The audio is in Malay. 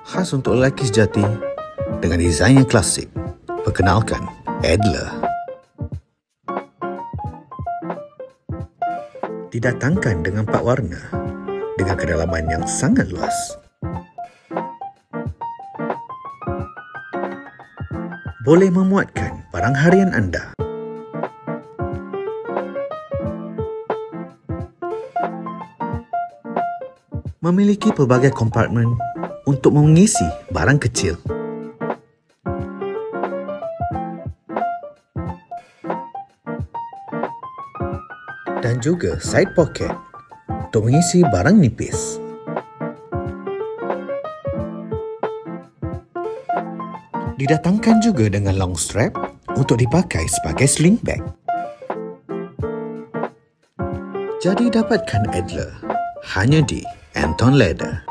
khas untuk lelaki sejati dengan desain yang klasik. Perkenalkan, Adler. Didatangkan dengan 4 warna dengan kedalaman yang sangat luas. Boleh memuatkan barang harian anda. Memiliki pelbagai kompartmen untuk mengisi barang kecil. Dan juga side pocket untuk mengisi barang nipis. Didatangkan juga dengan long strap untuk dipakai sebagai sling bag. Jadi dapatkan Adler hanya di Anton Leather.